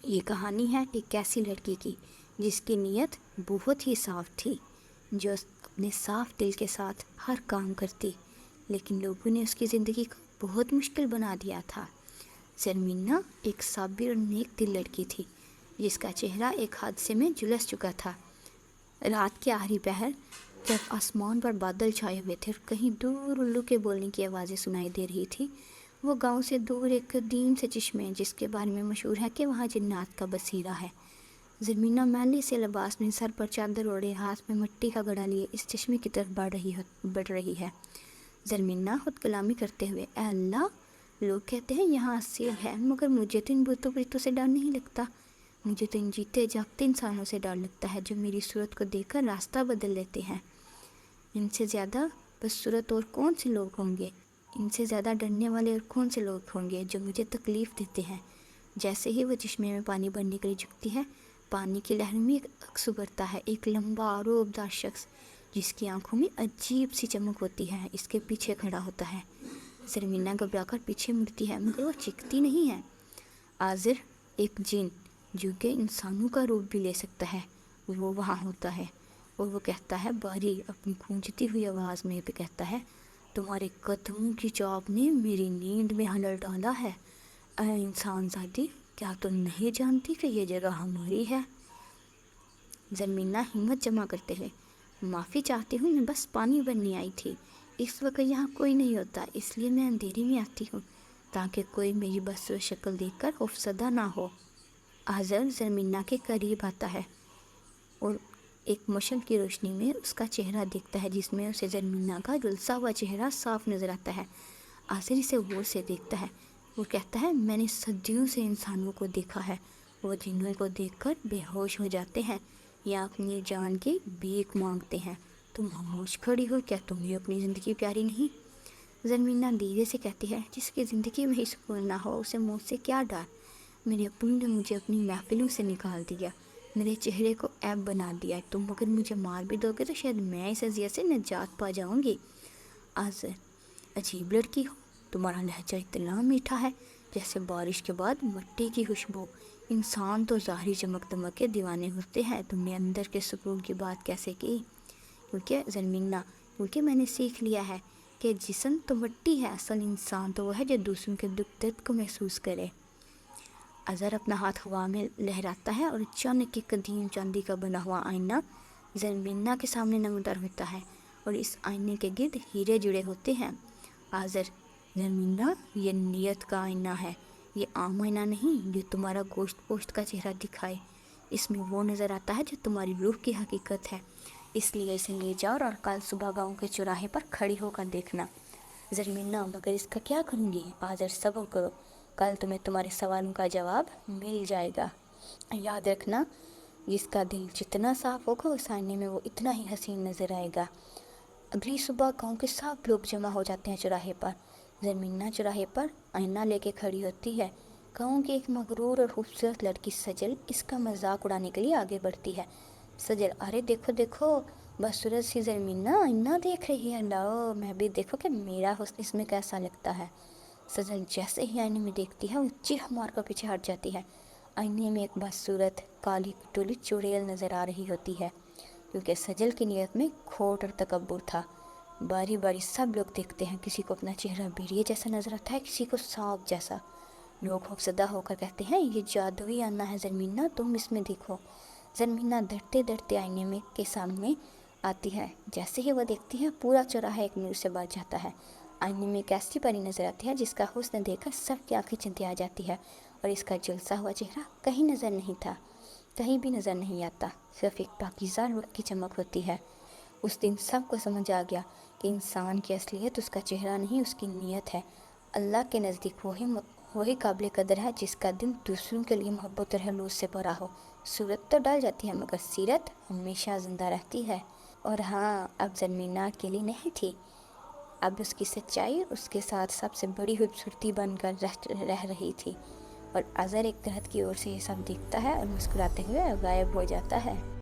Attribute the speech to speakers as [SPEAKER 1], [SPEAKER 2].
[SPEAKER 1] یہ کہانی ہے ایک ایسی لڑکی کی جس کی نیت بہت ہی صاف تھی، جو اپنے صاف دل کے ساتھ ہر کام کرتی، لیکن لوگوں نے اس کی زندگی کو بہت مشکل بنا دیا تھا۔ زرمینہ ایک صابر اور نیک دل لڑکی تھی جس کا چہرہ ایک حادثے میں جھلس چکا تھا۔ رات کے آخری پہر جب آسمان پر بادل چھائے ہوئے تھے اور کہیں دور الو کے بولنے کی آوازیں سنائی دے رہی تھی، وہ گاؤں سے دور ایک قدیم سے چشمے جس کے بارے میں مشہور ہے کہ وہاں جنات کا بسیرہ ہے۔ زرمینہ میلی سے لباس میں سر پر چادر اوڑے ہاتھ میں مٹی کا گھڑا لیے اس چشمے کی طرف بڑھ رہی ہے۔ زرمینہ خود کلامی کرتے ہوئے، اے اللہ، لوگ کہتے ہیں یہاں سیب ہے، مگر مجھے تو ان بتوں پریتوں سے ڈر نہیں لگتا۔ مجھے تو ان جیتے جاگتے انسانوں سے ڈر لگتا ہے جو میری صورت کو دیکھ کر راستہ بدل لیتے ہیں۔ ان سے زیادہ بدصورت اور کون سے لوگ ہوں گے؟ ان سے زیادہ ڈرنے والے اور کون سے لوگ ہوں گے جو مجھے تکلیف دیتے ہیں؟ جیسے ہی وہ چشمے میں پانی بھرنے کے لیے جھکتی ہے، پانی کی لہر میں ایک عکس ابھرتا ہے، ایک لمبا روبدار شخص جس کی آنکھوں میں عجیب سی چمک ہوتی ہے، اس کے پیچھے کھڑا ہوتا ہے۔ زرمینہ گھبرا کر پیچھے مڑتی ہے، مگر وہ چیختی نہیں ہے۔ آذر، ایک جن جو کہ انسانوں کا روپ بھی لے سکتا ہے، وہ وہاں ہوتا ہے، اور وہ کہتا ہے، باری اپنی گونجتی ہوئی آواز میں کہتا ہے، تمہارے قدموں کی چاپ نے میری نیند میں ہلڑ ڈالا ہے۔ اے انسان زادی، کیا تم نہیں جانتی کہ یہ جگہ ہماری ہے؟ زرمینہ ہمت جمع کرتے ہوئے، معافی چاہتی ہوں، میں بس پانی بھرنے آئی تھی۔ اس وقت یہاں کوئی نہیں ہوتا، اس لیے میں اندھیرے میں آتی ہوں تاکہ کوئی میری بدصورت شکل دیکھ کر خوفزدہ نہ ہو۔ آذر زرمینہ کے قریب آتا ہے اور ایک مشعل کی روشنی میں اس کا چہرہ دیکھتا ہے، جس میں اسے زرمینہ کا جھلسا ہوا چہرہ صاف نظر آتا ہے۔ آذر اسے غور سے دیکھتا ہے، وہ کہتا ہے، میں نے صدیوں سے انسانوں کو دیکھا ہے، وہ جنوں کو دیکھ کر بے ہوش ہو جاتے ہیں یا اپنی جان کی بھیک مانگتے ہیں۔ تم خاموش کھڑی ہو، کیا تمہیں اپنی زندگی پیاری نہیں؟ زرمینہ دھیرے سے کہتی ہے، جس کی زندگی میں ہی سکون نہ ہو اسے موت سے کیا ڈر؟ میرے ابو نے مجھے اپنی محفلوں سے نکال دیا، میرے چہرے کو عیب بنا دیا ہے، تم اگر مجھے مار بھی دو گے تو شاید میں اس اذیت سے نجات پا جاؤں گی۔ آذر، عجیب لڑکی ہو، تمہارا لہجہ اتنا میٹھا ہے جیسے بارش کے بعد مٹی کی خوشبو۔ انسان تو ظاہری چمک دمک کے دیوانے ہوتے ہیں، تم نے اندر کے سکون کی بات کیسے کی؟ کیونکہ میں نے سیکھ لیا ہے کہ جسم تو مٹی ہے، اصل انسان تو وہ ہے جو دوسروں کے دکھ درد کو محسوس کرے۔ آذر اپنا ہاتھ ہوا میں لہراتا ہے اور اچانک ایک قدیم چاندی کا بنا ہوا آئینہ زرمینہ کے سامنے نمودار ہوتا ہے، اور اس آئینے کے گرد ہیرے جڑے ہوتے ہیں۔ آذر، زرمینہ، یہ نیت کا آئینہ ہے، یہ عام آئینہ نہیں جو تمہارا گوشت پوشت کا چہرہ دکھائے، اس میں وہ نظر آتا ہے جو تمہاری روح کی حقیقت ہے، اس لیے اسے لے جاؤ اور کل صبح گاؤں کے چوراہے پر کھڑی ہو کر دیکھنا۔ زرمینہ، مگر اس کا کیا کروں گی؟ آذر، صبر کرو، کل تمہیں تمہارے سوالوں کا جواب مل جائے گا۔ یاد رکھنا، جس کا دل جتنا صاف ہوگا اس آئینے میں وہ اتنا ہی حسین نظر آئے گا۔ اگلی صبح گاؤں کے سب لوگ جمع ہو جاتے ہیں چوراہے پر۔ زرمینہ چوراہے پر آئینہ لے کے کھڑی ہوتی ہے۔ گاؤں کی ایک مغرور اور خوبصورت لڑکی سجل اس کا مذاق اڑانے کے لیے آگے بڑھتی ہے۔ سجل، ارے دیکھو دیکھو، بدصورت سی زرمینہ آئینہ دیکھ رہی ہے، لاؤ میں بھی دیکھو کہ میرا حسن اس میں کیسا لگتا ہے۔ سجل جیسے ہی آئینے میں دیکھتی ہے وہ چیخ مار کر پیچھے ہٹ جاتی ہے۔ آئینے میں ایک بدصورت کالی کٹولی چڑیل نظر آ رہی ہوتی ہے، کیونکہ سجل کی نیت میں کھوٹ اور تکبر تھا۔ باری باری سب لوگ دیکھتے ہیں، کسی کو اپنا چہرہ بھیڑیے جیسا نظر آتا ہے، کسی کو سانپ جیسا۔ لوگ خوفزدہ ہو کر کہتے ہیں، یہ جادوئی آئینہ ہے زرمینہ، تم اس میں دیکھو۔ زرمینہ ڈرتے ڈرتے آئینے میں کے سامنے آتی ہے، جیسے ہی وہ دیکھتی ہے پورا چوراہا ایک نور سے بھر جاتا ہے۔ آئینے میں ایک ایسی پری نظر آتی ہے جس کا حسن دیکھ کر سب کی آنکھیں چندی آ جاتی ہے، اور اس کا جھلسا ہوا چہرہ کہیں نظر نہیں تھا، کہیں بھی نظر نہیں آتا، صرف ایک پاکیزہ روح کی چمک ہوتی ہے۔ اس دن سب کو سمجھ آ گیا کہ انسان کی اصلیت اس کا چہرہ نہیں، اس کی نیت ہے۔ اللہ کے نزدیک وہی قابل قدر ہے جس کا دل دوسروں کے لیے محبت اور خلوص سے بھرا ہو۔ صورت تو ڈل جاتی ہے مگر سیرت ہمیشہ زندہ رہتی ہے۔ اور ہاں، اب زرمینہ اکیلی نہیں تھی، اب اس کی سچائی اس کے ساتھ سب سے بڑی خوبصورتی بن کر رہ رہی تھی۔ اور آذر ایک درخت کی اور سے یہ سب دیکھتا ہے اور مسکراتے ہوئے غائب ہو جاتا ہے۔